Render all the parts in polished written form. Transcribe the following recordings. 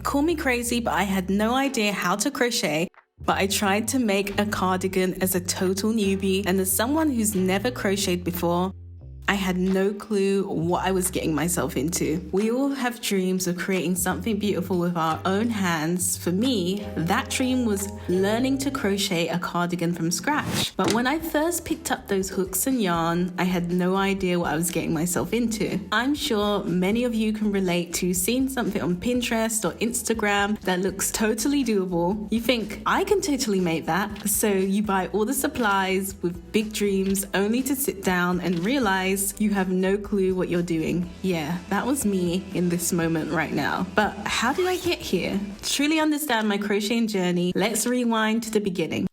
Call me crazy, but I had no idea how to crochet. But I tried to make a cardigan as a total newbie, and as someone who's never crocheted before, I had no clue what I was getting myself into. We all have dreams of creating something beautiful with our own hands. For me, that dream was learning to crochet a cardigan from scratch. But when I first picked up those hooks and yarn, I had no idea what I was getting myself into. I'm sure many of you can relate to seeing something on Pinterest or Instagram that looks totally doable. You think, I can totally make that. So you buy all the supplies with big dreams only to sit down and realize you have no clue what you're doing. Yeah, that was me in this moment right now. But how did I get here? To truly understand my crocheting journey, let's rewind to the beginning.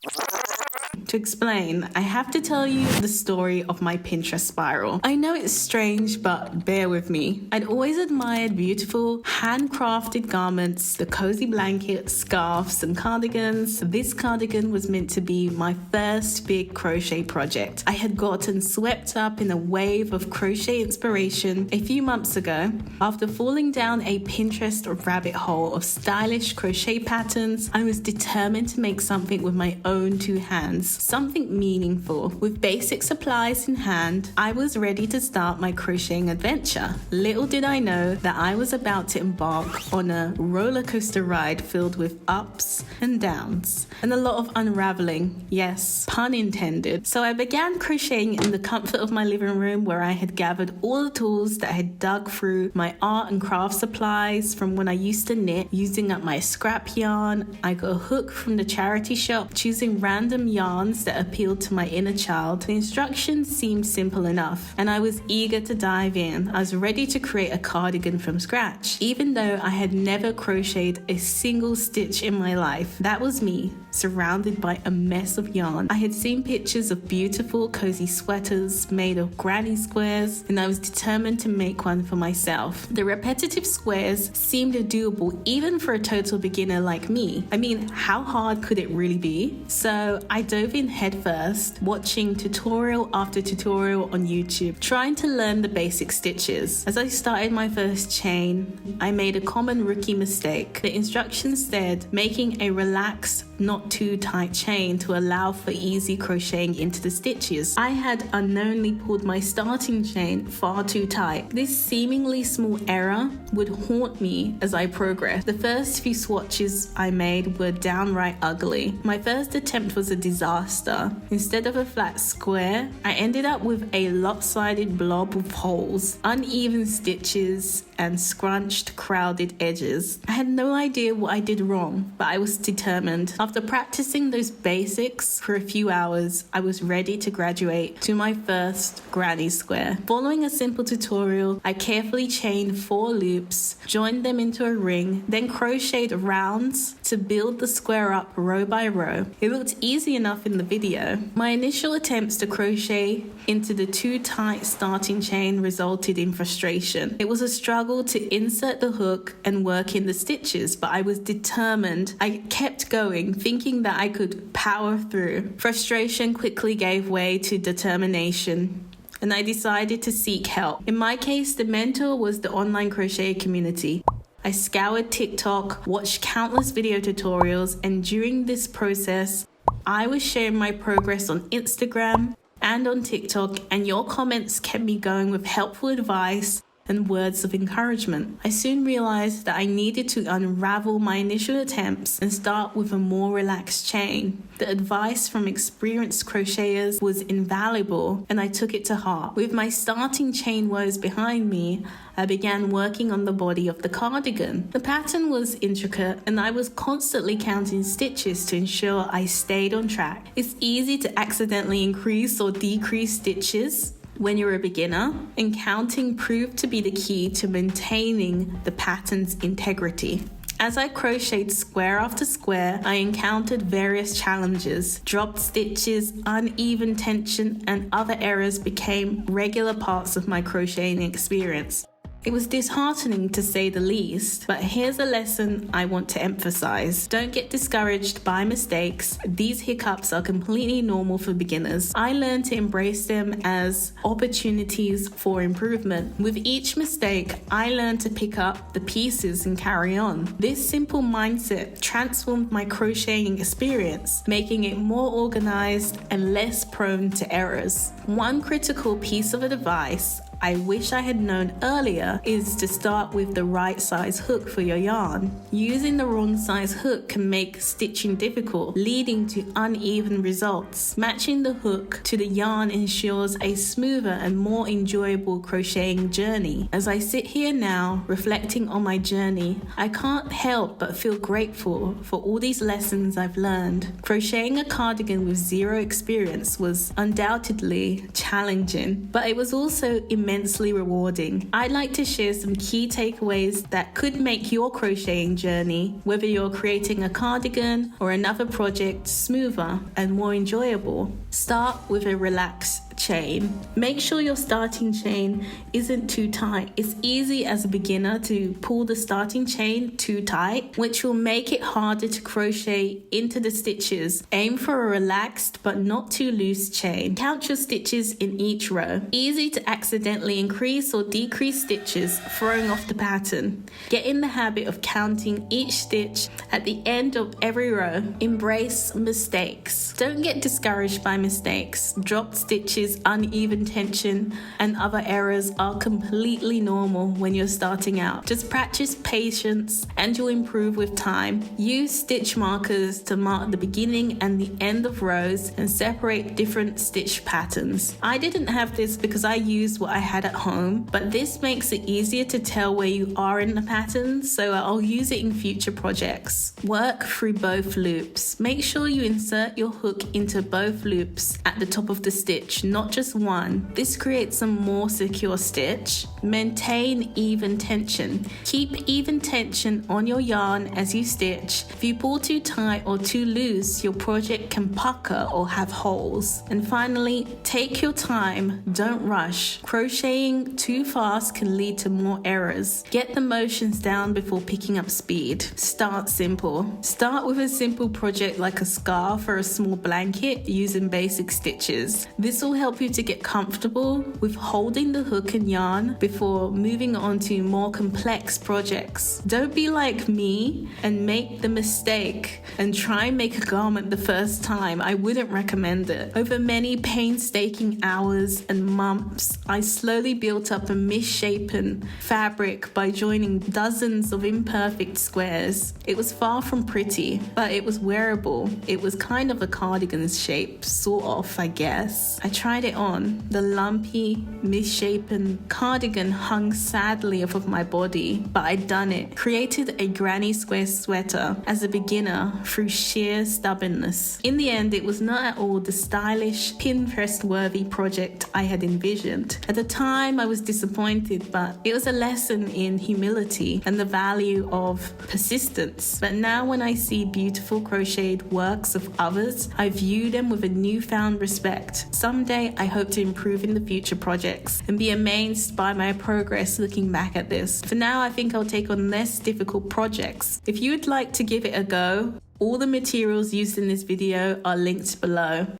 To explain, I have to tell you the story of my Pinterest spiral. I know it's strange, but bear with me. I'd always admired beautiful, handcrafted garments, the cozy blankets, scarves, and cardigans. This cardigan was meant to be my first big crochet project. I had gotten swept up in a wave of crochet inspiration a few months ago. After falling down a Pinterest rabbit hole of stylish crochet patterns, I was determined to make something with my own two hands. Something meaningful. With basic supplies in hand, I was ready to start my crocheting adventure. Little did I know that I was about to embark on a roller coaster ride filled with ups and downs and a lot of unraveling. Yes, pun intended. So I began crocheting in the comfort of my living room, where I had gathered all the tools that I had dug through my art and craft supplies from when I used to knit, using up my scrap yarn. I got a hook from the charity shop, choosing random yarns that appealed to my inner child. The instructions seemed simple enough, and I was eager to dive in. I was ready to create a cardigan from scratch, even though I had never crocheted a single stitch in my life. That was me, surrounded by a mess of yarn. I had seen pictures of beautiful, cozy sweaters made of granny squares, and I was determined to make one for myself. The repetitive squares seemed doable even for a total beginner like me. I mean, how hard could it really be? So I dove in headfirst, watching tutorial after tutorial on YouTube, trying to learn the basic stitches. As I started my first chain, I made a common rookie mistake. The instructions said making a relaxed, not too tight chain to allow for easy crocheting into the stitches. I had unknowingly pulled my starting chain far too tight. This seemingly small error would haunt me as I progressed. The first few swatches I made were downright ugly. My first attempt was a disaster. Instead of a flat square, I ended up with a lopsided blob with holes, uneven stitches, and scrunched, crowded edges. I had no idea what I did wrong, but I was determined. After practicing those basics for a few hours, I was ready to graduate to my first granny square. Following a simple tutorial, I carefully chained 4 loops, joined them into a ring, then crocheted rounds to build the square up row by row. It looked easy enough in the video. My initial attempts to crochet into the too tight starting chain resulted in frustration. It was a struggle to insert the hook and work in the stitches, but I was determined. I kept going, thinking that I could power through. Frustration quickly gave way to determination, and I decided to seek help. In my case, the mentor was the online crochet community. I scoured TikTok, watched countless video tutorials, and during this process, I was sharing my progress on Instagram and on TikTok, and your comments kept me going with helpful advice and words of encouragement. I soon realized that I needed to unravel my initial attempts and start with a more relaxed chain. The advice from experienced crocheters was invaluable, and I took it to heart. With my starting chain woes behind me, I began working on the body of the cardigan. The pattern was intricate, and I was constantly counting stitches to ensure I stayed on track. It's easy to accidentally increase or decrease stitches when you're a beginner, and counting proved to be the key to maintaining the pattern's integrity. As I crocheted square after square, I encountered various challenges. Dropped stitches, uneven tension, and other errors became regular parts of my crocheting experience. It was disheartening to say the least, but here's a lesson I want to emphasize. Don't get discouraged by mistakes. These hiccups are completely normal for beginners. I learned to embrace them as opportunities for improvement. With each mistake, I learned to pick up the pieces and carry on. This simple mindset transformed my crocheting experience, making it more organized and less prone to errors. One critical piece of advice I wish I had known earlier is to start with the right size hook for your yarn. Using the wrong size hook can make stitching difficult, leading to uneven results. Matching the hook to the yarn ensures a smoother and more enjoyable crocheting journey. As I sit here now, reflecting on my journey, I can't help but feel grateful for all these lessons I've learned. Crocheting a cardigan with zero experience was undoubtedly challenging, but it was also immensely rewarding. I'd like to share some key takeaways that could make your crocheting journey, whether you're creating a cardigan or another project, smoother and more enjoyable. Start with a relaxed chain. Make sure your starting chain isn't too tight. It's easy as a beginner to pull the starting chain too tight, which will make it harder to crochet into the stitches. Aim for a relaxed but not too loose chain. Count your stitches in each row. Easy to accidentally increase or decrease stitches, throwing off the pattern. Get in the habit of counting each stitch at the end of every row. Embrace mistakes. Don't get discouraged by mistakes. Dropped stitches, uneven tension, and other errors are completely normal when you're starting out. Just practice patience and you'll improve with time. Use stitch markers to mark the beginning and the end of rows and separate different stitch patterns. I didn't have this because I used what I had at home, but this makes it easier to tell where you are in the pattern, so I'll use it in future projects. Work through both loops. Make sure you insert your hook into both loops at the top of the stitch, not just one. This creates a more secure stitch. Maintain even tension. Keep even tension on your yarn as you stitch. If you pull too tight or too loose, your project can pucker or have holes. And finally, take your time. Don't rush. Crocheting too fast can lead to more errors. Get the motions down before picking up speed. Start simple. Start with a simple project like a scarf or a small blanket using basic stitches. This will help you to get comfortable with holding the hook and yarn before moving on to more complex projects. Don't be like me and make the mistake and try and make a garment the first time. I wouldn't recommend it. Over many painstaking hours and months, I slowly built up a misshapen fabric by joining dozens of imperfect squares. It was far from pretty, but it was wearable. It was kind of a cardigan's shape, sort of, I guess. I tried it on. The lumpy, misshapen cardigan hung sadly off of my body, but I'd done it. Created a granny square sweater as a beginner through sheer stubbornness. In the end, it was not at all the stylish, Pinterest-worthy project I had envisioned. At the time, I was disappointed, but it was a lesson in humility and the value of persistence. But now when I see beautiful crocheted works of others, I view them with a newfound respect. Someday, I hope to improve in the future projects and be amazed by my progress looking back at this. For now, I think I'll take on less difficult projects. If you would like to give it a go, all the materials used in this video are linked below.